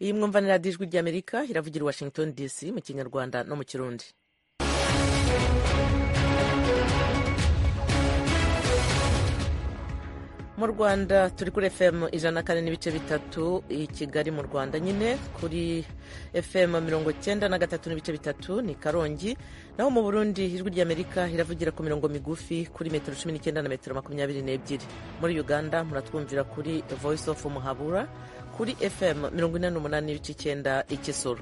iyi mwumva ni radiyo ijwi ry'amerika iravugira i Washington DC mu kinyarwanda no mu kirundi. mu Rwanda turi kuri FM 104.3 i Kigali mu Rwanda, nyine kuri FM 93.3 ni Karongi, naho mu Burundi ijwi ry'Amerika iravugira ku mirongo migufi kuri metero 19 na metero 22. Muri Uganda muratwumvira kuri Voice of Muhabura kuri FM 48.9 i Kisoro.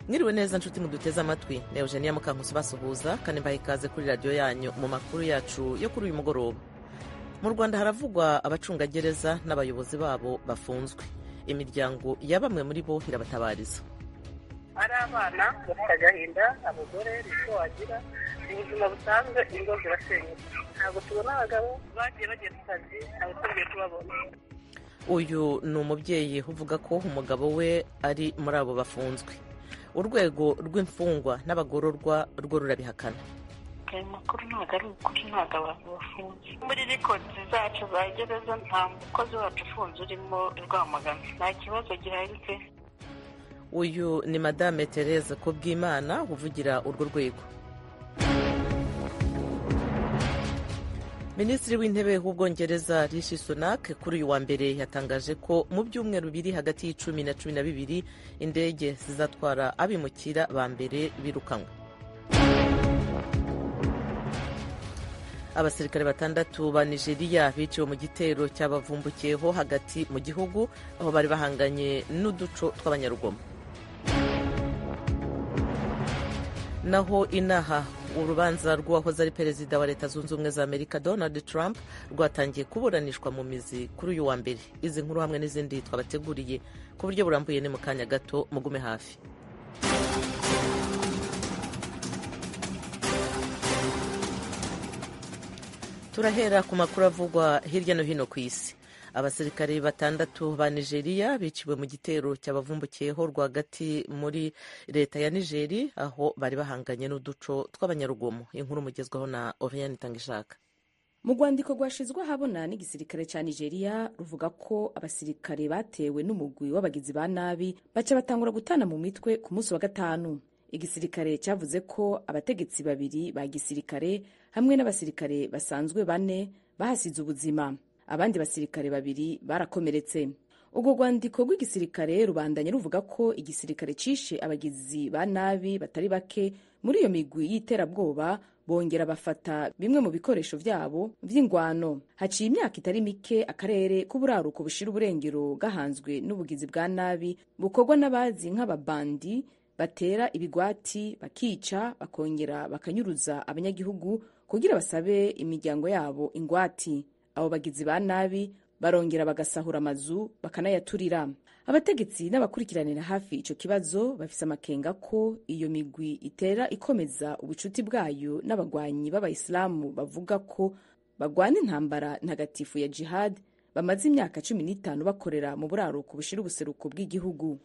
Mwiriwe neza nshuti muduteze amatwi, ne Eugenia Mukankusi basuhuza kandi mbaha ikaze kuri radio yanyu mu makuru yacu yo kuri uyu mugoroba. Mu Rwanda haravugwa abacungagereza n'abayobozi babo bafunzwe. Imiryango ya bamwe muri bo irabatabariza. Ari abana bafite agahinda, abagore niko wagira, ubuzima busanzwe ingo zirasenyuka. Ntabwo tubona abagabo bagiye bagiye ku kazi, ntabwo tugiye tubabona. Uyu ni umubyeyi uvuga ko umugabo we ari muri abo bafunzwe. Urwego rw'imfungwa n'abagororwa rwo rurabihakana. Ayo makuru ntabwo ari ukuri, ntabwo abantu bafunze. Muri rekodi zacu za gereza nta mukozi wacu ufunze urimo Rwamagana, nta kibazo gihari pe. Uyu ni Madame Therese Kubwimana uvugira urwo rwego. Minisitiri w'intebe w'Ubwongereza Rishi Sunak kuri uyu wa mbere yatangaje ko mu byumweru biri hagati y'icumi na 12 indege zizatwara abimukira ba mbere birukanywe. Abasirikare 6 ba Nigeria biciwe mu gitero cyabavumbukiyeho hagati mu gihugu aho bari bahanganye n'uduco tw'abanyarugomo. Naho inaha urubanza rw'uwahoze ari perezida wa Leta Zunze Ubumwe za Amerika Donald Trump rwatangiye kuburanishwa mu mizi kuri uyu wa mbere. Izi nkuru hamwe n'izindi twabateguriye ku buryo burambuye ni mu kanya gato, mugume hafi. Turahera ku makuru avugwa hirya no hino ku isi. Abasirikare 6 ba Nigeria biciwe mu gitero cyabavumbukiyeho rwagati muri leta ya Nigeria aho bari bahanganye n'uduco tw'abanyarugomo. Inkuru mugezwaho na Oriane Tangishaka. Mu rwandiko rwashizwe ahabona n'igisirikare cya Nigeria ruvuga ko abasirikare batewe n'umugwi w'abagizi ba nabi baca batangura gutana mu mitwe ku munsi wa gatanu. Igisirikare cyavuze ko abategetsi 2 ba gisirikare hamwe n'abasirikare basanzwe 4 bahasize ubuzima, abandi basirikare 2 barakomeretse. Ubwo rwandiko rw'igisirikare rubandanye ruvuga ko igisirikare cishe abagizi ba nabi batari bake muri iyo migwi y'iterabwoba, bongera bafata bimwe mu bikoresho vyabo vy'ingwano. Haciye imyaka itari mike akarere k'uburaruko bushira uburengero gahanzwe n'ubugizi bwa nabi bukorwa n'abazi nk'ababandi batera ibigwati, bakica, bakongera bakanyuruza abanyagihugu kugira basabe imiryango yabo ingwati. Abo bagizi ba nabi barongera bagasahura amazu bakanayaturira. Abategetsi n'abakurikiranira hafi ico kibazo bafise amakenga ko iyo migwi itera ikomeza ubucuti bwayo n'abagwanyi b'abayisilamu bavuga ko bagwana intambara ntagatifu ya jihad bamaze imyaka 15 bakorera mu buraruko bushira ubuseruko bw'igihugu.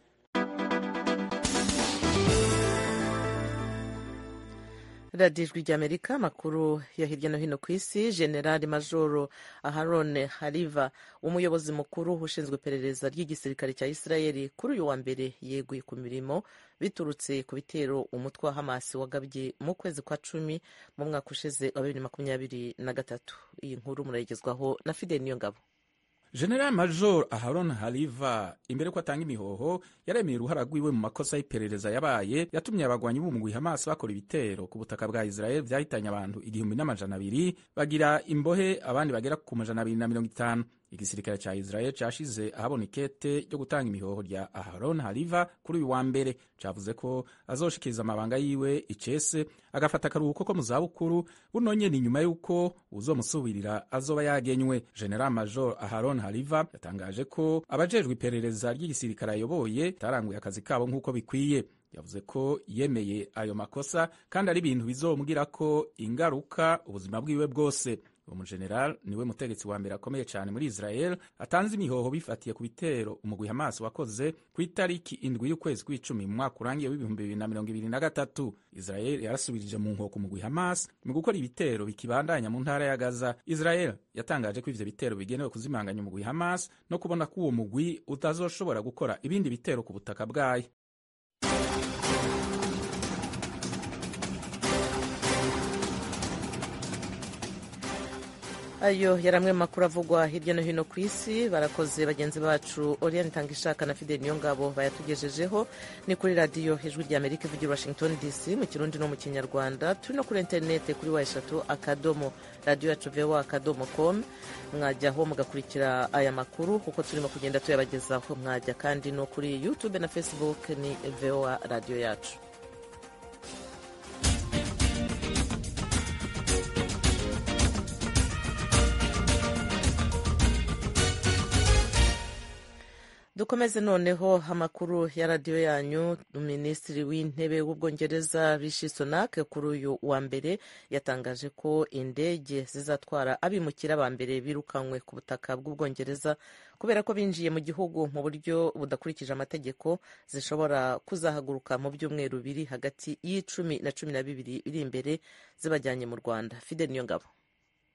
Radio Ijwi ry'Amerika, makuru ya hirya no hino ku isi. General Major Aharon Haliva, umuyobozi mukuru ushinzwe iperereza ry'igisirikare cya Israeli, kuri uyu wa mbere yeguye ku mirimo biturutse ku bitero umutwe wa Hamas wagabye mu kwezi kwa 10 mu mwaka ushize wa 2023. Iyi nkuru murayigezwaho na Fidel Niyongabo. General Major Aharon Haliva imbere ko atanga imihoho yaremeye uruhara rwiwe mu makosa y'iperereza yabaye yatumye abagwanyi b'umugwi Hamas bakora ibitero ku butaka bwa Israel vyahitanye abantu 1200 bagira imbohe abandi bagera ku 250. Igisirikare ca Israel cashize ahabona ikete ryo gutanga imihoho rya Aharon Haliva kuri uyu wa mbere, cavuze ko azoshikiriza amabanga yiwe icese agafata akaruhuko ko mu zabukuru bunonye ni nyuma yuko uzomusubirira azoba yagenywe. General Major Aharon Haliva yatangaje ko abajejwe iperereza ry'igisirikare ayoboye taranguye akazi kabo nk'uko bikwiye. Yavuze ko yemeye ayo makosa kandi ari ibintu bizomugira ko ingaruka ubuzima bwiwe bwose. uwo mujeneral niwe mutegetsi wa mbere akomeye cyane muri Israel atanze imihoho bifatiye ku bitero umugwi Hamas wakoze ku itariki 7 y'ukwezi kw'icumi mu mwaka urangiye w'2023. Israel yarasubirije mu nkoko umugwi Hamas mu gukora ibitero bikibandanya mu ntara ya Gaza. Israel yatangaje ko ivyo bitero bigenewe kuzimanganya umugwi Hamas no kubona ko uwo mugwi utazoshobora gukora ibindi bitero ku butaka bwayo. Ayo yaramwe makuru avugwa hirya no hino ku isi. Barakoze bagenzi bacu Oriane Tangishaka na Fidel Niyongabo bayatugejejeho. Ni kuri radio Ijwi ry'Amerika ivugira Washington DC mu Kirundi no mu Kinyarwanda. Turi no kuri internet kuri wa3 radio yacu voa.com. Mwajyaho mugakurikira aya makuru kuko turimo kugenda tuyabagezaho. Mwajya kandi no kuri YouTube na Facebook ni VOA radio yacu. Dukomeze noneho amakuru ya radio yanyu. Minisitiri w'intebe w'Ubwongereza Rishi Sunak kuri uyu wa mbere yatangaje ko indege zizatwara abimukira ba mbere birukanywe ku butaka bw'Ubwongereza kubera ko binjiye mu gihugu mu buryo budakurikije amategeko zishobora kuzahaguruka mu byumweru biri hagati y'10 na 12 biri imbere zibajyanye mu Rwanda. Fidel Niyongabo.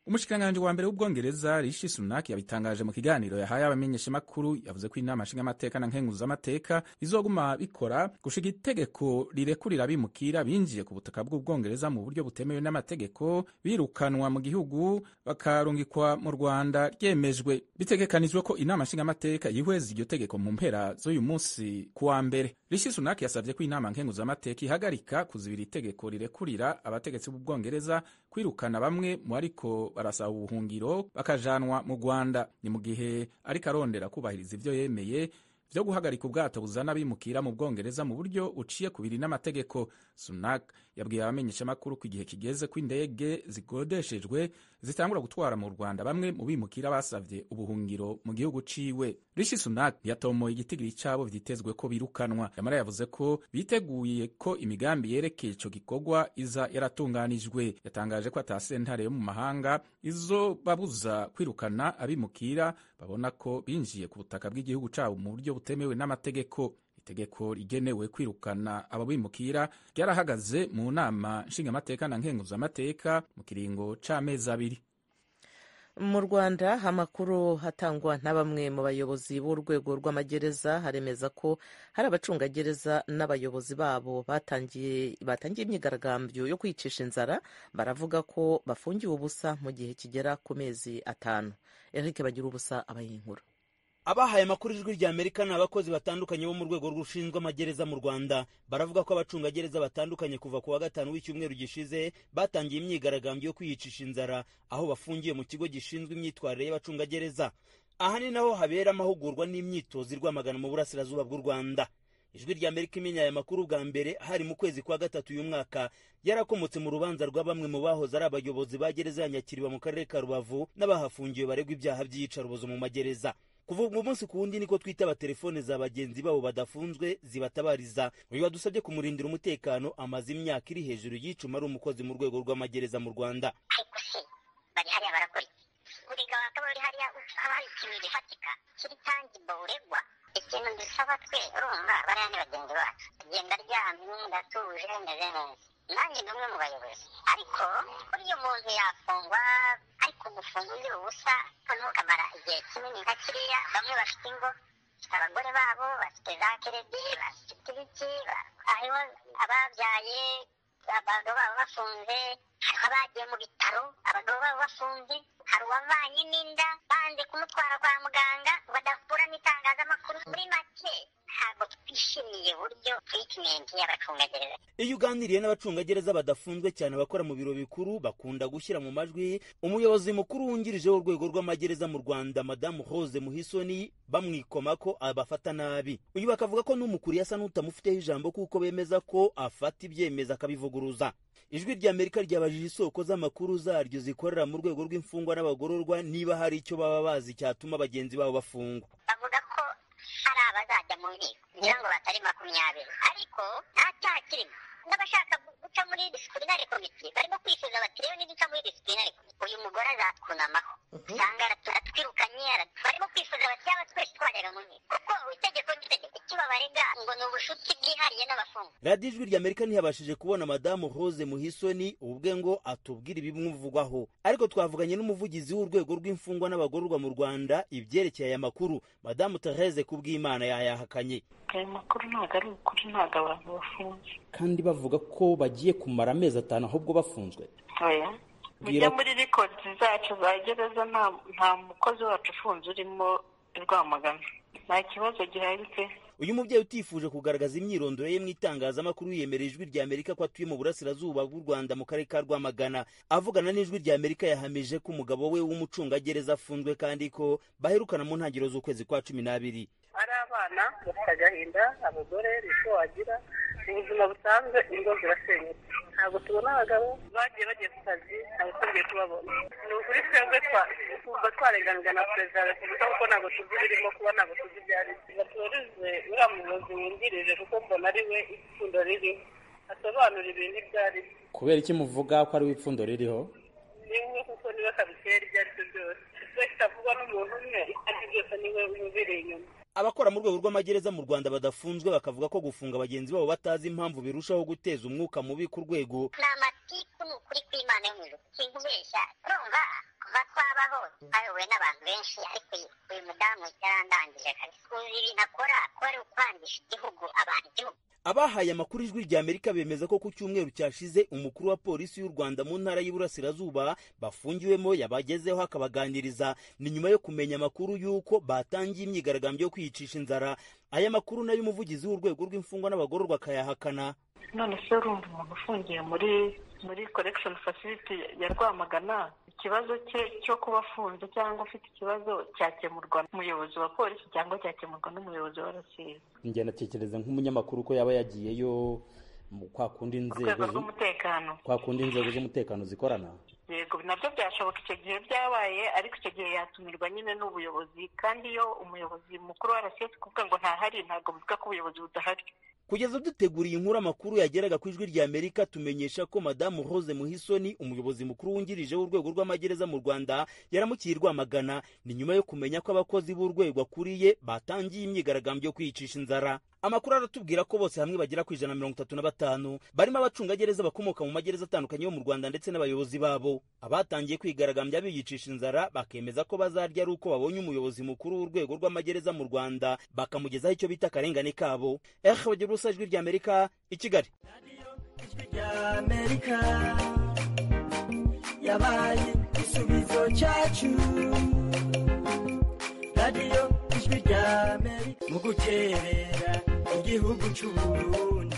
Umushikiranganji wa mbere w'Ubwongereza Rishi Sunak yabitangaje mu kiganiro yahaye abamenyeshamakuru. Yavuze ko inama nshingamateka na nkenguzamateka bizoguma bikora gushika itegeko rirekurira abimukira binjiye ku butaka bw'Ubwongereza mu buryo butemewe n'amategeko birukanwa mu gihugu bakarungikwa mu Rwanda ryemejwe. Bitegekanijwe ko inama nshingamateka yihweza iryo tegeko mu mpera z'uyu munsi kuwa mbere. Rishi Sunak yasavye ko inama nkenguzamateka ihagarika kuzibira itegeko rirekurira abategetsi b'Ubwongereza kwirukana bamwe mu ariko barasaba ubuhungiro bakajanwa mu Rwanda. Ni mu gihe ariko arondera kubahiriza ivyo yemeye vyo guhagarika ubwato buzana abimukira mu Bwongereza mu buryo uciye kubiri n'amategeko. Sunak yabwiye abamenyeshamakuru ko igihe kigeze ko indege zigodeshejwe zitangura gutwara mu Rwanda bamwe mu bimukira basavye ubuhungiro mu gihugu ciwe. Rishi Sunak yatomoye igitigiri cabo vyitezwe ko birukanwa. Yamara yavuze ko biteguye ko imigambi yerekeye ico gikorwa iza yaratunganijwe. Yatangaje ko atasentare yo mu mahanga izo babuza kwirukana abimukira babona ko binjiye ku butaka bw'igihugu cabo mu buryo butemewe n'amategeko. Itegeko rigenewe kwirukana abo bimukira ryarahagaze mu nama nshingamateka na nkenguzamateka mu kiringo c'amezi 2. Mu Rwanda amakuru hatangwa na bamwe mu bayobozi b'urwego rw'amagereza haremeza ko hari abacungagereza n'abayobozi babo batangiye imyigaragambyo yo kwicisha inzara. Baravuga ko bafungiwe ubusa mu gihe kigera ku mezi 5. Eric bagira ubusa abayinkuru. Abahaye amakuru Ijwi ry'Amerika n'abakozi batandukanye bo mu rwego rushinzwe amagereza mu Rwanda baravuga ko abacungagereza batandukanye kuva ku wa gatanu w'icyumweru gishize batangiye imyigaragambyo yo kwiyicisha inzara aho bafungiye mu kigo gishinzwe imyitwarire y'abacungagereza. Aha ni naho habera amahugurwa n'imyitozo irwamagana mu burasirazuba bw'u Rwanda. Ijwi ry'Amerika imenya aya makuru bwa mbere hari mu kwezi kwa gatatu uyu mwaka yarakomotse mu rubanza rwa bamwe mu bahoze ari abayobozi ba gereza ya Nyakiriba mu karere ka Rubavu n'abahafungiwe baregwa ibyaha by'iyicarubozo mu magereza. Kuva umunsi ku wundi niko twitaba telefone za bagenzi babo badafunzwe zibatabariza. Uyu wadusabye kumurindira umutekano amaze imyaka iri hejuru y'icuma ari umukozi mu rwego rw'amagereza mu Rwanda. Bari hariya barakora uriga wakaba uri hariya hari ikintu gifatika kiri tangible uregwa. Ikintu dusaba twe urumva bariya ni bagenzi bacu agenda aryamye ndatuje meze neza. Nanjye ni umwe mu bayobozi ariko uriya muntu yafungwa ariko gufunga undi ubusa noneho ukamara igihe kinini nka kiriya. Bamwe bafite ingo, abagore babo bafite za keredi, bafite ibiki, hariho ababyaye abagabo babo bafunze, hari abagiye mu bitaro abagabo babo bafunze, hari uwavanye n'inda banze kumutwara kwa muganga badakura n'itangazamakuru. Muri make ntabwo twishimiye uburyo treatment y'abacungagereza. Iyo uganiriye n'abacungagereza badafunzwe cyane abakora mu biro bikuru bakunda gushyira mu majwi umuyobozi mukuru wungirije w'urwego rw'amagereza mu Rwanda Madamu Rose Muhisoni bamwikoma ko abafata nabi. Uyu bakavuga ko n'umukuru yasa n'utamufiteho ijambo kuko bemeza ko afata ibyemeza akabivuguruza. Ijwi ry'Amerika ryabajije isoko z'amakuru zaryo zikorera mu rwego rw'imfungwa n'abagororwa niba hari icyo baba bazi cyatuma bagenzi babo bafungwa. Bavuga ko hari abazajya mu nkiko ngira ngo batari 20 ariko nta cyaha kirimo. N'abashaka guca muri disciplinary committee barimo kwifuza bati rero niduca muri disciplinary uyu mugore atwunamaho usanga atwirukanye barimo kwifuza bati yaba twese twajyaga mu nkiko kuko itegeko n'itegeko icyo babarega ngo ni ubushuti bwihariye n'abafungwa. radiyo ijwi rya amerika ntiyabashije kubona madamu Rose Muhisoni ubwe ngo atubwire ibimuvugwaho, ariko twavuganye n'umuvugizi w'urwego rw'imfungwa n'abagororwa mu Rwanda ibyerekeye aya makuru. Madamu Therese Kubwimana yayahakanye. Aya makuru ntabwo ari ukuri, ntabwo abantu bafunze kandi bavuga ko bagiye kumara amezi 5 ahubwo bafunzwe. oya mujya muri records zacu za gereza nta mukozi wacu ufunze urimo Rwamagana, nta kibazo gihari pe. Uyu mubyeyi utifuje kugaragaza imyirondoro ye mu itangazamakuru yemereye ijwi rya Amerika ko atuye mu burasirazuba bw'u Rwanda mu karere ka Rwamagana. Avugana n'ijwi rya Amerika yahamije ko umugabo we w'umucungagereza afunzwe kandi ko baherukana mu ntangiriro z'ukwezi kwa 12. Ari abana bafite agahinda, abagore icyo wagira, ubuzima busanzwe ingo zirasenyuka. Ntabwo tubona abagabo bagiye ku kazi, ntabwo tugiye kubabona. Ni ukuri twebwe twumva twarenganurwa na perezida wa repubulika kuko ntabwo tuzi birimo kuba, ntabwo tuzi ibyo ari byo. Batoreze uriya muyobozi wungirije kuko mbona ari we ipfundo ririho, asobanura ibintu ibyo ari byo. Kubera iki muvuga ko ari ipfundo ririho? Niwe kuko niwe kabitera ibyo ari byo byose. Icyo kitavugwa n'umuntu umwe, ibyo byose niwe ubiri inyuma. Abakora mu rwego rw'amagereza mu Rwanda badafunzwe bakavuga ko gufunga bagenzi babo batazi impamvu birushaho guteza umwuka mubi ku rwego. Ni amatiku ni ukuri kw'Imana yo mu ijuru sinkubeshya, urumva kuva twabaho twayobowe n'abantu benshi, ariko uyu mudamu yarandangije kabisa. Uzi ibintu akora ko ari ukwangisha igihugu abantu igihugu. Abahaye amakuru ijwi rya Amerika bemeza ko ku cyumweru cyashize umukuru wa polisi y'u Rwanda mu ntara y'Iburasirazuba bafungiwemo yabagezeho akabaganiriza. Ni nyuma yo kumenya amakuru y'uko batangiye imyigaragambyo yo kwiyicisha inzara. Aya makuru nayo umuvugizi w'urwego rw'imfungwa n'abagororwa akayahakana. None se urumva umuntu ufungiye muri correction facility ya Rwamagana, ikibazo cye cyo kuba afunze cyangwa ufite ikibazo cyakemurwa n'umuyobozi wa polisi cyangwa cyakemurwa n'umuyobozi wa RCS? Njye natekereza nk'umunyamakuru ko yaba yagiyeyo kwa kundi inzego z'umutekano zikorana. Yego nabyo byashoboka icyo gihe byabaye, ariko icyo gihe yatumirwa nyine n'ubuyobozi, kandi iyo umuyobozi mukuru wa RCS kuvuga ngo ntahari ntabwo bivuga ko ubuyobozi budahari. Kugeza duteguriye inkuru amakuru yageraga ku ijwi rya Amerika tumenyesha ko madamu Rose Muhisoni umuyobozi mukuru wungirije w'urwego rw'amagereza mu Rwanda yaramukiye Rwamagana. Ni nyuma yo kumenya ko abakozi b'urwego akuriye batangiye imyigaragambyo yo kwiyicisha inzara. Amakuru aratubwira ko bose hamwe bagera ku 135 barimo abacungagereza bakomoka mu magereza atandukanye yo mu Rwanda ndetse n'abayobozi babo. Abatangiye kwigaragambya biyicisha inzara bakemeza ko bazarya ari uko babonye umuyobozi mukuru w'urwego rw'amagereza mu Rwanda bakamugezaho icyo bita akarengane kabo. Bagira ijwi rya Amerika i Kigali. Yabaye igisubizo cyacu, radiyo ijwi rya Amerika mu guterera igihugu cy'u Burundi.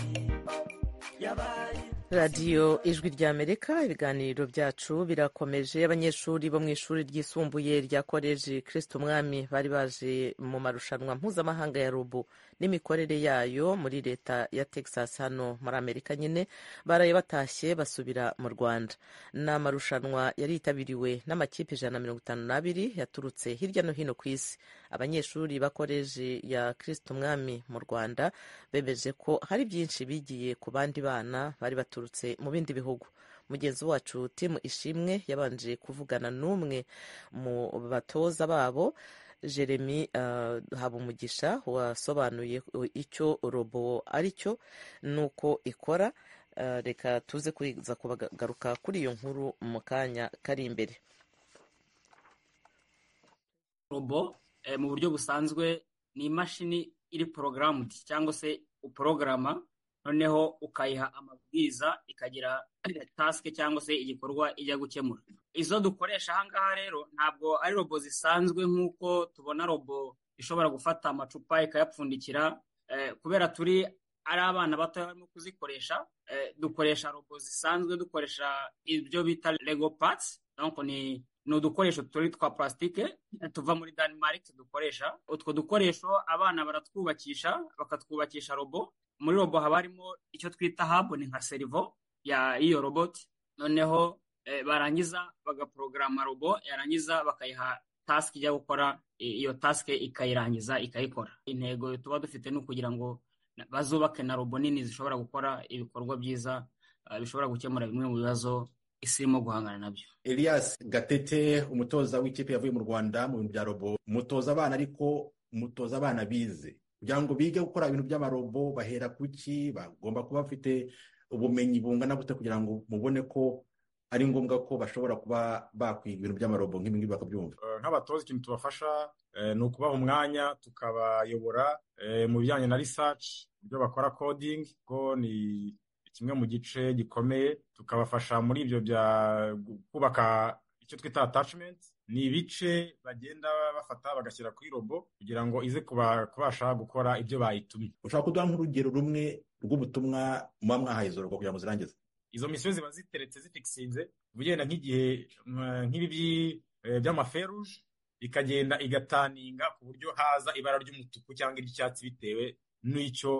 radiyo ijwi rya Amerika, ibiganiro byacu birakomeje. Abanyeshuri bo mu ishuri ryisumbuye rya koleji Kristo Umwami bari baje mu marushanwa mpuzamahanga ya robo n'imikorere yayo muri leta ya Texas hano muri Amerika nyine, baraye batashye basubira mu Rwanda. Ni amarushanwa yari yitabiriwe n'amakipe 152 yaturutse hirya no hino ku isi. Abanyeshuri ba koleji ya Kristo Umwami mu Rwanda bemeje ko hari byinshi bigiye ku bandi bana bari baturutse mu bindi bihugu. Mugenzi wacu Tim Ishimwe yabanje kuvugana n'umwe mu batoza babo, Jeremy Habumugisha, wasobanuye icyo robo ari cyo nuko ikora. Reka tuze kuza kubagaruka kuri iyo nkuru mu kanya kari imbere. Robo mu buryo busanzwe ni imashini iri programmed cyangwa se uprograma, noneho ukayiha amabwiriza ikagira task cyangwa se igikorwa ijya gukemura. Izo dukoresha ahangaha rero ntabwo ari robo zisanzwe nk'uko tubona robo ishobora gufata amacupa ikayapfundikira. Kubera turi ari abana bato barimo kuzikoresha, dukoresha robo zisanzwe, dukoresha ibyo bita Lego parts. Donc ni udukoresho turi twa plastike tuva muri Denmark dukoresha. Utwo dukoresho abana baratwubakisha, bakatwubakisha robo. Muri robo haba harimo icyo twita hub, ni nka servo ya iyo robot. Noneho barangiza bagaprograma robo, yarangiza bakayiha task ijya gukora, iyo task ikayirangiza ikayikora. Intego tuba dufite ni kugira ngo bazubake na robo nini zishobora gukora ibikorwa byiza, bishobora gukemura bimwe mu bibazo isi irimo guhangana nabyo. Elias Gatete, umutoza w'ikipe yavuye mu Rwanda mu bintu bya robo, mutoza abana ariko mutoza abana bize kugira ngo bige gukora ibintu by'amarobo, bahera kuki? Bagomba kuba bafite ubumenyi bungana gute kugira ngo mubone ko ari ngombwa ko bashobora kuba bakwiga ibintu by'amarobo nk'ibi ngibi bakabyumva? Nk'abatoza ikintu tubafasha ni ukubaha umwanya, tukabayobora mu bijyanye na research, ibyo bakora coding ko ni kimwe mu gice gikomeye. Tukabafasha muri ibyo bya kubaka icyo twita attachment, ni ibice bagenda bafata bagashyira kuri robo kugira ngo ize kubasha gukora ibyo bayitumye. Ushobora kuduha nk'urugero rumwe rw'ubutumwa muba mwahaye izo robo kugira ngo zirangize? Izo misiyo ziba ziteretse zifikisinze, ugenda nk'igihe nk'ibi by'amaferuje ikagenda igataninga ku buryo haza ibara ry'umutuku cyangwa iry'icyatsi bitewe n'icyo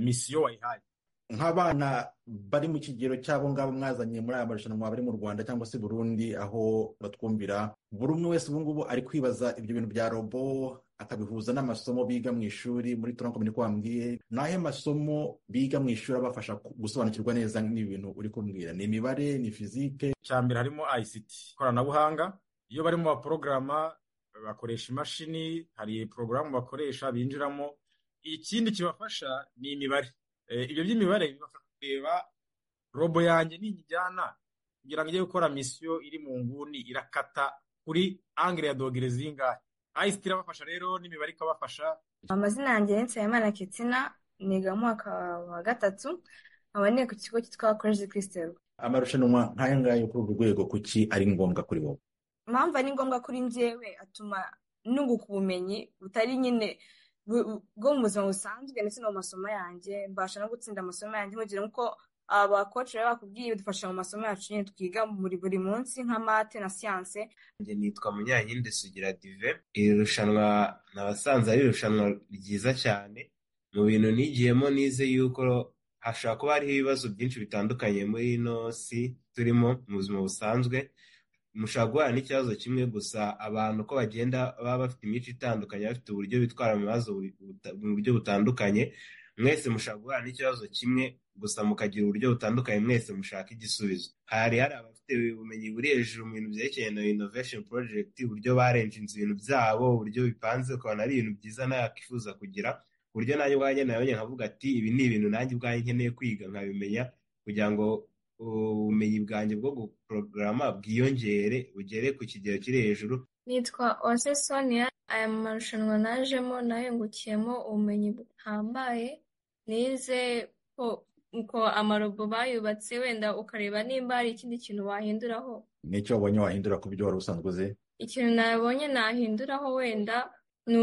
misiyo wayihaye. Nk'abana bari mu kigero cy'abo ngabo mwazanye muri aya marushanwa bari mu Rwanda cyangwa se Burundi aho batwumvira, buri umwe wese ubu ngubu ari kwibaza ibyo bintu bya robo akabihuza n'amasomo biga mu ishuri. Muri turankomini ko wambwiye nahe masomo biga mu ishuri abafasha gusobanukirwa neza n'ibintu uri kumbwira? Ni imibare, ni fizike? Cyambere harimo ICT, ikoranabuhanga. Iyo bari mu baporogaramu bakoresha imashini, hari porogaramu bakoresha binjiramo. Ikindi kibafasha ni imibare. Ibyo by'imibare bibafasha kureba robo yanjye nijyana kugira ngo ijye gukora misiyo iri mu nguni irakata kuri angire ya dogere zingahe. ICT irabafasha rero n'imibare ikabafasha. Amazina yanjye ni Nsabimana Ketsina, niga mu mwaka wa 3, nkaba niga ku kigo cyitwa College de Christ. Amarushanwa nk'aya ngaya kuri urwo rwego kuki ari ngombwa kuri wowe? Impamvu ari ngombwa kuri njyewe, atuma nunguka ubumenyi butari nyine bwo mu buzima busanzwe ndetse no mu masomo yanjye, mbasha no gutsinda amasomo yanjye mugira nk'uko abakoci baba bakubwiye bidufasha mu masomo yacu nyine twiga buri munsi nka mate na siyanse. Njye nitwa Munyankindi Sugira Dive. Iri rushanwa nabasanze ari irushanwa ryiza cyane. Mu bintu nigiyemo nize yuko hashobora kuba hariho ibibazo byinshi bitandukanye muri ino si turimo mu buzima busanzwe. Mushobora guhura n'ikibazo kimwe gusa, abantu ko bagenda baba bafite imico itandukanye, bafite uburyo bitwara mu bibazo mu buryo butandukanye. Mwese mushobora guhura n'ikibazo kimwe gusa mukagira uburyo butandukanye, mwese mushaka igisubizo. Hari abafite ubumenyi buri hejuru mu bintu byerekeye na innovation project, uburyo barenjinze ibintu byabo, uburyo bipanze, ukabona ari ibintu byiza nawe yakifuza kugira. Uburyo nanjye ubwanjye nabonye nkavuga ati ibi ni ibintu nanjye ubwanjye nkeneye kwiga nkabimenya kugira ngo ubumenyi bwanjye bwo guporogaramu bwiyongere bugere ku kigero kiri hejuru. Nitwa Ose Sonia. Aya marushanwa najemo nayungukiyemo ubumenyi buhambaye. Nize uko amarobo bayubatse, wenda ukareba nimba hari ikindi kintu wahinduraho. N'icyo wabonye wahindura ku byo wari usanzwe uzi? Ikintu nabonye nahinduraho wenda ni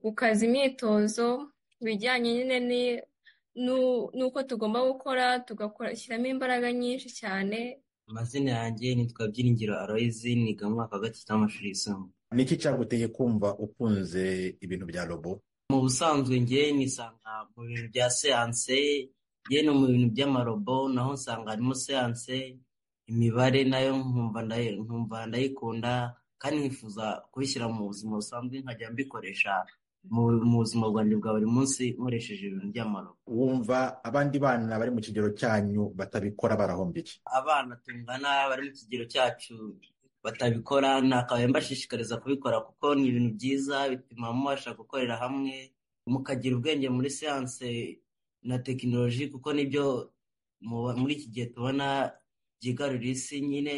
gukaza imyitozo bijyanye nyine nuko tugomba gukora, tugashyiramo imbaraga nyinshi cyane. Amazina yanjye nitwa Byiringiro Aloyizi, niga mu mwaka wa 3 w'amashuri yisumbuye. Niki cyaguteye kumva ukunze ibintu bya robo? Mu busanzwe njye nisanga mu bintu bya siyanse, njye no mu bintu by'amarobo naho nsanga harimo siyanse, imibare nayo nkumva ndayikunda kandi nkifuza kubishyira mu buzima busanzwe nkajya mbikoresha mu buzima bwanjye bwa buri munsi nkoresheje ibintu by'amarobo. Wumva abandi bana bari mu kigero cyanyu batabikora barahombye iki? Abana tungana bari mu kigero cyacu batabikora nakabaye mbashishikariza kubikora kuko ni ibintu byiza, bituma mubasha gukorera hamwe mukagira ubwenge muri siyanse na tekinoloji, kuko nibyo muri iki gihe tubona byigarurira isi nyine,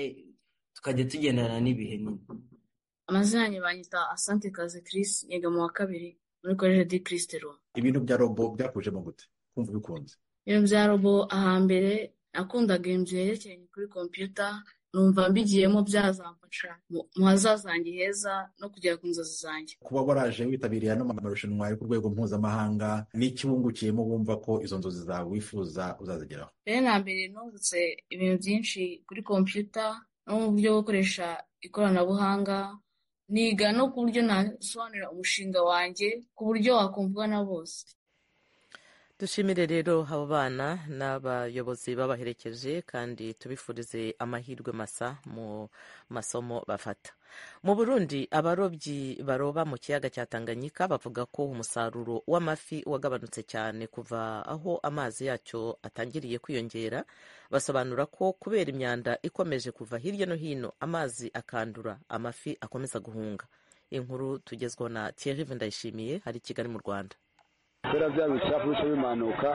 tukajya tugendana n'ibihe nyine. Amazina yanjye banyita Asante Kaze Chris, niga mu wa 2 muri College de Christ. Ibintu bya robo byakujemo gute kumva bikunze? Ibintu bya robo ahambere nakundaga ibintu byerekeye kuri computer, numva mbigiyemo byazamfasha mu hazaza hanjye heza no kugera ku nzozi zanjye. Kuba waraje witabiriye no marushanwa ari ku rwego mpuzamahanga, n'iki wungukiyemo wumva ko izo nzozi zawe wifuza uzazigeraho? Rero na mbere nungutse ibintu byinshi kuri computer no mu buryo bwo gukoresha ikoranabuhanga, niga no ku buryo nasobanurira umushinga wanjye ku buryo wakumvwa na bose. dushimire rero abo bana n'abayobozi babaherekeje kandi tubifurize amahirwe masa mu masomo bafata. Mu Burundi abarobyi baroba mu kiyaga cya Tanganyika bavuga ko umusaruro w'amafi wagabanutse cyane kuva aho amazi yacyo atangiriye kwiyongera. Basobanura ko kubera imyanda ikomeje kuva hirya no hino amazi akandura, amafi akomeza guhunga. Inkuru tugezwaho na Thierry Ndayishimiye hari Kigali mu Rwanda. Kubera bya bicafu bice bimanuka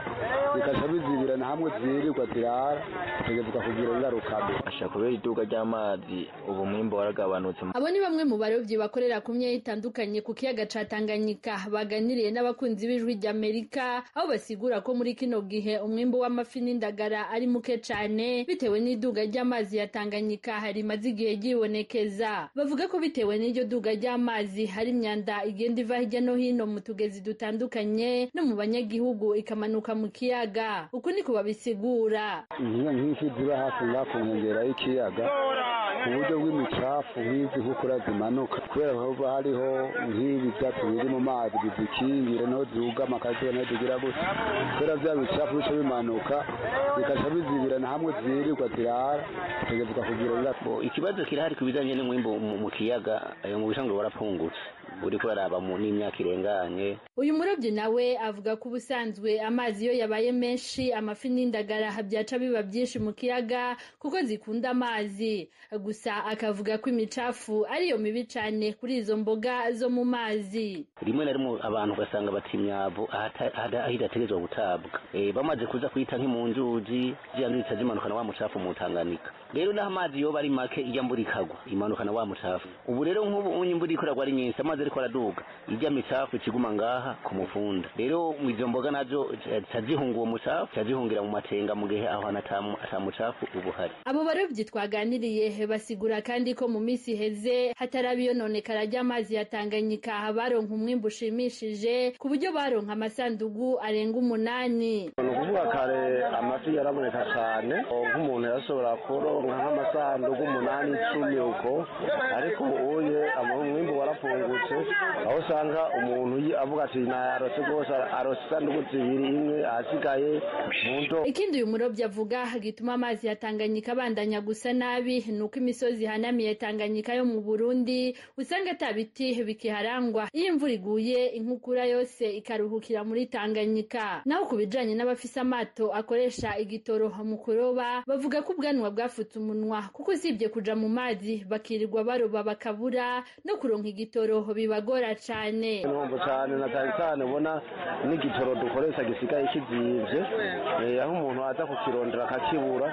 bikaca bizibirana hamwe zirirwa zirara tugevuga kugira ingaruka mbi. Asha kubera iduga ry'amazi ubu mwimbo waragabanutse. Abo ni bamwe mu barovyi bakorera ku myanya itandukanye ku kiyaga ca Tanganyika baganiriye n'abakunzi b'Ijwi ry'Amerika, aho basigura ko muri kino gihe umwimbo w'amafi n'indagara ari muke cane bitewe n'iduga ry'amazi ya Tanganyika rimaze igihe ryibonekeza. Bavuga ko bitewe n'iryo duga ry'amazi hari imyanda igenda iva hirya no hino mu tugezi dutandukanye no mu banyagihugu ikamanuka mu kiyaga. Uku niko babisigura. Nk'ifi ziba hafi ngaho ku nkengera y'ikiyaga ku buryo bw'imicafu nk'izi nk'ukura zimanuka kubera ko hariho nk'ibi byatsi biri mu mazi bizikingira naho zugama akazuba naho zigira gutya kubera bya bicafu bice bimanuka bikaca bizibirana hamwe zirirwa zirara tugevuga kugira ingaruka. Ikibazo kirahari ku bijanye n'umwimbo mu kiyaga mu bisanzwe warapfungutse uri kuraraba mu n'imyaka irenganye. Uyu murobyi nawe avuga ko ubusanzwe amazi yo yabaye menshi amafi n'indagara byaca biba byinshi mu kiyaga kuko zikunda amazi, gusa akavuga ko imicafu ariyo mibi cyane kuri izo mboga zo mu mazi. Rimwe na rimwe abantu ugasanga bati imyavu ahidategerezwa gutabwa bamaze kuza kwita nk'imu nzuzi ziyanditse zimanukana wa mucafu mu Tanganyika. Rero naho amazi yoba ari make ijya mbura ikagwa imanukana wa mucafu. Ubu rero nk'ubu imvura ikoragwa ari nyinshi amazi ariko araduga ijya micafu ikiguma ngaha ku mufunda. Rero izo mboga nazo zazihunga uwo mucafu zazihungira mu matenga mu gihe aho ata mucafu ubu hari. Abo barovyi twaganiriye basigura kandi ko mu misi heze hatarabiyononekara ry'amazi ya Tanganyika baronka umwimbu ushimishije ku buryo baronka amasandugu arenga 8. Ni ukuvuga kare amafi yaraboneka cyane nk'umuntu yashobora kuronka nk'amasandugu 8-10 uko, ariko uye umwimbu warafungutse aho usanga umuntu avuga ati narose rwose arose isandugu 2 imwe asigaye mundo. Ikindi uyu murobyi avuga gituma amazi ya Tanganyika abandanya gusa nabi nuko imisozi hanamiye Tanganyika yo mu Burundi usanga atabiti bikiharangwa. Iyo imvura iguye inkukura yose ikaruhukira muri Tanganyika. Naho kubijanye n'abafise amato akoresha igitoro mu kuroba bavuga ko ubwanwa bwafutse umunwa kuko usibye kuja mu mazi bakirirwa baroba bakabura no kuronka igitoro bibagora cane. Numva cyane na cyane ubona n'igitoro dukoresha gisigaye kizivye aho umuntu aza kukirondera akakibura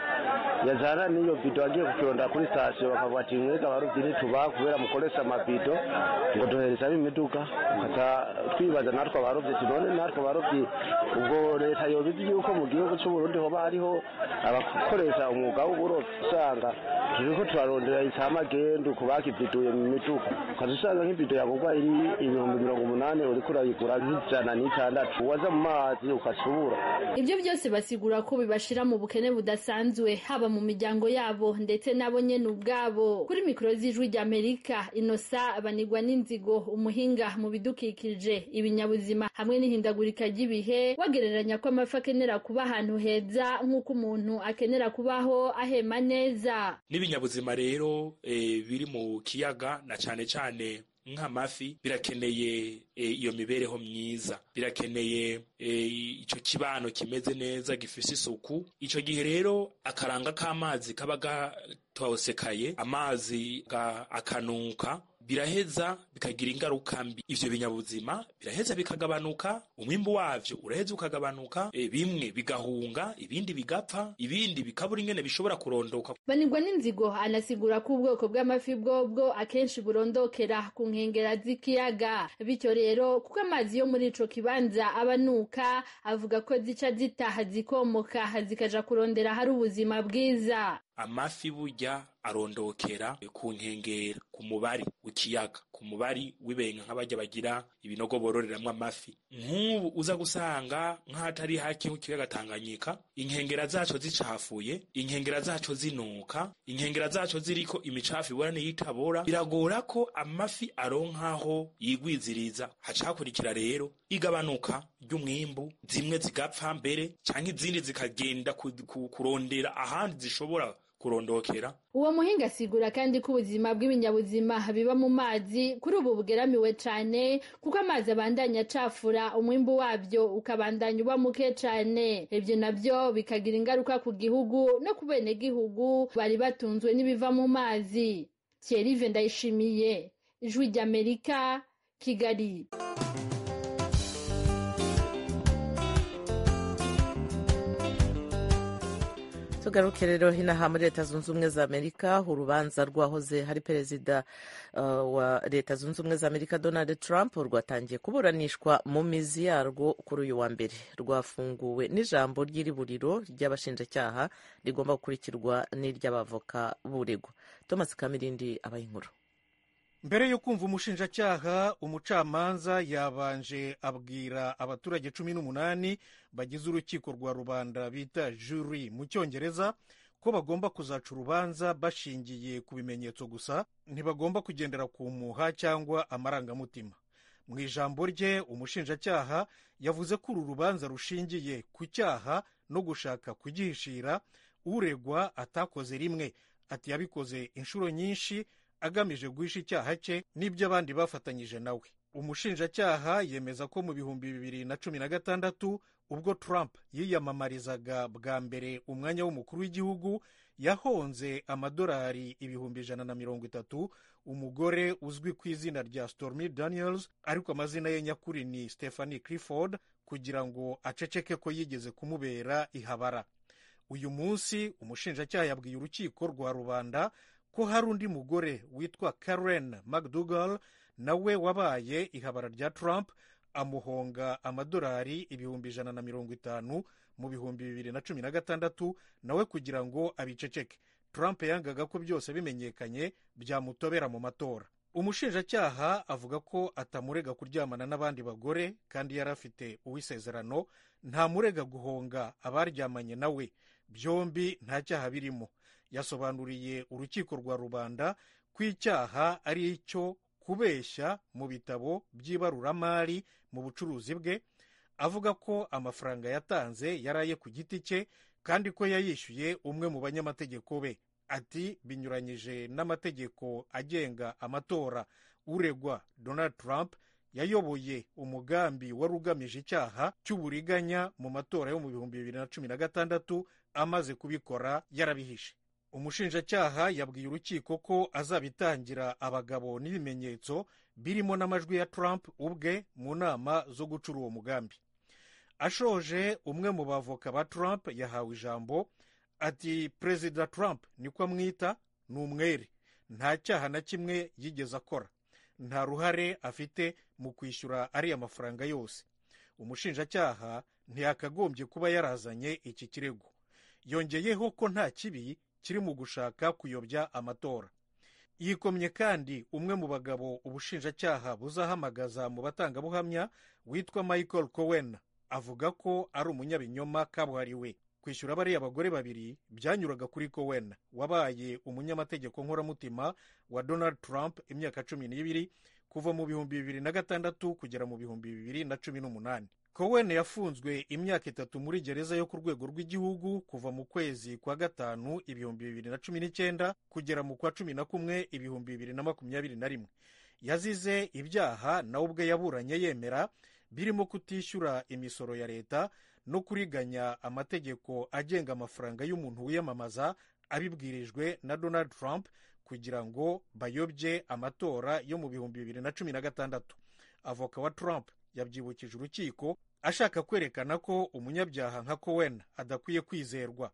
yazana niyo bido agiye kukirondera kuri station bakavuga ati mwega barovyi ntituba kubera mukoresha amabido ngo dohereza imiduga kata twibaza natwe abarovyi tunone natwe abarovyi ubwo leta yobizi yuko mu gihugu cy'u Burundi hoba hariho abakoresha umwuga w'uburovyi usanga turiko turarondera isamagendo kubakividuye mu miduga ukazusanga nk'ibido yagurwa iri 80 uri kurayigura nk'J106 waza mu mazi ukacubura. Ibyo byose basigura ko bibashira mu bukene budasanzwe haba mu miryango yabo ndetse nabo nyene ubwabo. Kuri mikoro z'Ijwi ry'Amerika Inosa abanigwa n'inzigo umuhinga mu bidukikije ibinyabuzima hamwe n'ihindagurika ry'ibihe wagereranya ko amafi akenera kuba ahantu heza nk'uko umuntu akenera kubaho ahema neza. N'ibinyabuzima rero biri mu kiyaga na cane cane nk'amafi birakeneye iyo mibereho myiza, birakeneye ico kibano kimeze neza gifise isuku. Ico gihe rero akaranga k'amazi kaba gatosekaye, amazi akanuka, biraheza bikagira ingaruka mbi. Ivyo binyabuzima biraheza bikagabanuka, umwimbu wavyo uraheza ukagabanuka, bimwe bigahunga, ibindi bigapfa, ibindi bikabura ingene bishobora kurondoka. Banigwa n'inzigo anasigura ko ubwoko bw'amafi bwobwo akenshi burondokera ku nkengera z'ikiyaga. Bityo rero kuko amazi yo muri ico kibanza abanuka avuga ko zica zitaha zikomoka zikaja kurondera hari ubuzima bwiza. Amafi burya arondokera ku nkengera ku mubari w'ikiyaga ku mubari w'ibenga nk'abajya bagira ibinogo bororeramwo amafi nk'ubu uza gusanga nk'ahatari hake nk'ikiyaga Tanganyika inkengera zaco zicafuye inkengera zaco zinuka inkengera zaco ziriko imicafu ibora n'iyitabora biragora ko amafi aronkaho yigwiziriza hacakurikira rero igabanuka ry'umwimbu zimwe zigapfa mbere canke izindi zikagenda kurondera ahandi zishobora kurondokera. Uwo muhinga asigura kandi ko ubuzima bw'ibinyabuzima biba mu mazi kuri ubu bugeramiwe cane kuko amazi abandanya acafura umwimbu wabyo ukabandanya uba muke cane ivyo navyo bikagira ingaruka ku gihugu no ku benegihugu bari batunzwe n'ibiva mu mazi. Thierry Ndayishimiye, Ijwi ry'Amerika, Kigali. tugaruke rero hinaha muri leta zunze ubumwe za amerika urubanza rwahoze hari perezida wa leta zunze ubumwe za amerika Donald Trump rwatangiye kuburanishwa mu mizi yarwo kuri uyu wa mbere rwafunguwe n'ijambo ry'iriburiro ry'abashinjacyaha rigomba gukurikirwa n'iry'abavoka buregwa. Thomas Kamirindi abaye inkuru. Mbere yo kumva umushinjacyaha umucamanza yabanje abwira abaturage 18 bagize urukiko rwa rubanda bita jury mu cyongereza ko bagomba kuzaca urubanza bashingiye ku bimenyetso gusa ntibagomba kugendera ku muha cyangwa amarangamutima. Mu ijambo rye umushinjacyaha yavuze ko uru rubanza rushingiye ku cyaha no gushaka kugihishira uregwa atakoze rimwe, ati yabikoze inshuro nyinshi agamije guhisha icyaha cye n'ibyo abandi bafatanyije nawe. Umushinjacyaha yemeza ko mu 2016 ubwo Trump yiyamamarizaga bwa mbere umwanya w'umukuru w'igihugu yahonze amadolari 130,000 umugore uzwi ku izina rya Stormy Daniels ariko amazina ye nyakuri ni Stephanie Clifford kugira ngo aceceke ko yigeze kumubera ihabara. Uyu munsi umushinjacyaha yabwiye urukiko rwa rubanda ko hari undi mugore witwa Karen McDougal nawe wabaye ihabara rya Trump amuhonga amadolari 150,000 mu 2016 nawe kugira ngo abiceceke. Trump yangaga ko byose bimenyekanye byamutobera mu matora. Umushinjacyaha avuga ko atamurega kuryamana n'abandi bagore kandi yari afite uwisezerano, nta murega guhonga abaryamanye nawe, byombi nta cyaha birimo. Yasobanuriye urukiko rwa rubanda ko icyaha ari icyo kubeshya mu bitabo by'ibaruramari mu bucuruzi bwe, avuga ko amafaranga yatanze yaraye ku giti cye kandi ko yayishyuye umwe mu banyamategeko be. Ati binyuranyije n'amategeko agenga amatora, uregwa Donald Trump yayoboye umugambi wari ugamije icyaha cy'uburiganya mu matora yo mu 2016 amaze kubikora yarabihishe. Umushinjacyaha yabwiye urukiko ko azabitangira abagabo n'ibimenyetso birimo n'amajwi ya Trump ubwe mu nama zo gucura uwo mugambi. Ashoje umwe mu bavoka ba Trump yahawe ijambo, ati Perezida Trump niko amwita ni umwere, nta cyaha na kimwe yigeze akora, nta ruhare afite mu kwishyura ariya mafaranga yose. Umushinjacyaha ntiyakagombye kuba yarazanye iki kirego. Yongeyeho ko nta kibi kiri mu gushaka kuyobya amatora. Yikomye kandi umwe mu bagabo ubushinjacyaha buzahamagaza mu batangabuhamya witwa Michael Cohen, avuga ko ari umunyabinyoma kabuhariwe. Kwishyura bariya abagore babiri byanyuraga kuri Cohen wabaye umunyamategeko nkoramutima wa Donald Trump imyaka 12 kuva mu 2006 kugera mu 2018. Cohen yafunzwe imyaka 3 muri gereza yo ku rwego rw'igihugu kuva mu kwezi kwa gatanu 2019 kugera mu kwa 11 2021. Yazize ibyaha na ubwe yaburanye yemera birimo kutishyura imisoro ya leta no kuriganya amategeko agenga amafaranga y'umuntu wiyamamaza abibwirijwe na Donald Trump kugira ngo bayobye amatora yo mu 2016. Avoka wa Trump yabyibukije urukiko ashaka kwerekana ko umunyabyaha nka Cohen adakwiye kwizerwa.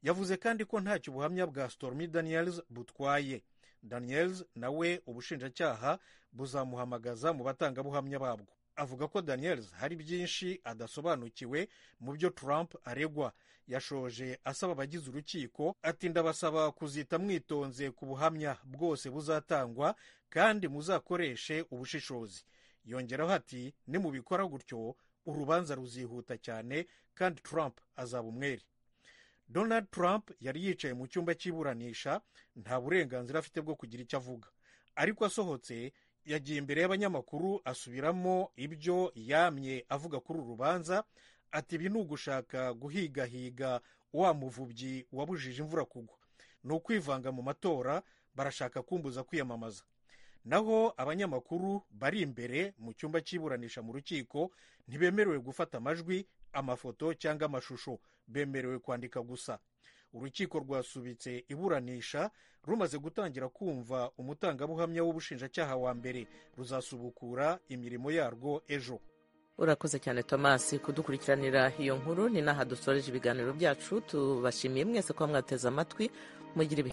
Yavuze kandi ko ntacyo ubuhamya bwa Stormy Daniels butwaye. Daniels nawe ubushinjacyaha buzamuhamagaza mu batangabuhamya babwo. avuga ko Daniels hari byinshi adasobanukiwe mu byo Trump aregwa. Yashoje asaba abagize urukiko ati ndabasaba kuzita mwitonze ku buhamya bwose buzatangwa kandi muzakoreshe ubushishozi. Yongeraho ati nimubikora gutyo urubanza ruzihuta cyane kandi Trump azaba umwere. Donald Trump yari yicaye mu cyumba cy'iburanisha, nta burenganzira afite bwo kugira icyo avuga, ariko asohotse yagiye imbere y'abanyamakuru asubiramo ibyo yamye avuga kuri uru rubanza. Ati ibi ni ugushaka guhigahiga wa muvubyi wabujije imvura kugwa, ni ukwivanga mu matora, barashaka kumbuza kwiyamamaza. Naho abanyamakuru bari imbere mu cyumba cy'iburanisha mu rukiko ntibemerewe gufata amajwi, amafoto cyangwa amashusho, bemerewe kwandika gusa. Urukiko rwasubitse iburanisha rumaze gutangira kumva umutangabuhamya w'ubushinjacyaha wa mbere. Ruzasubukura imirimo yarwo ejo. Urakoze cyane Thomas kudukurikiranira iyo nkuru. Ni naha dusoreje ibiganiro byacu. Tubashimiye mwese ko mwateze amatwi. Mugire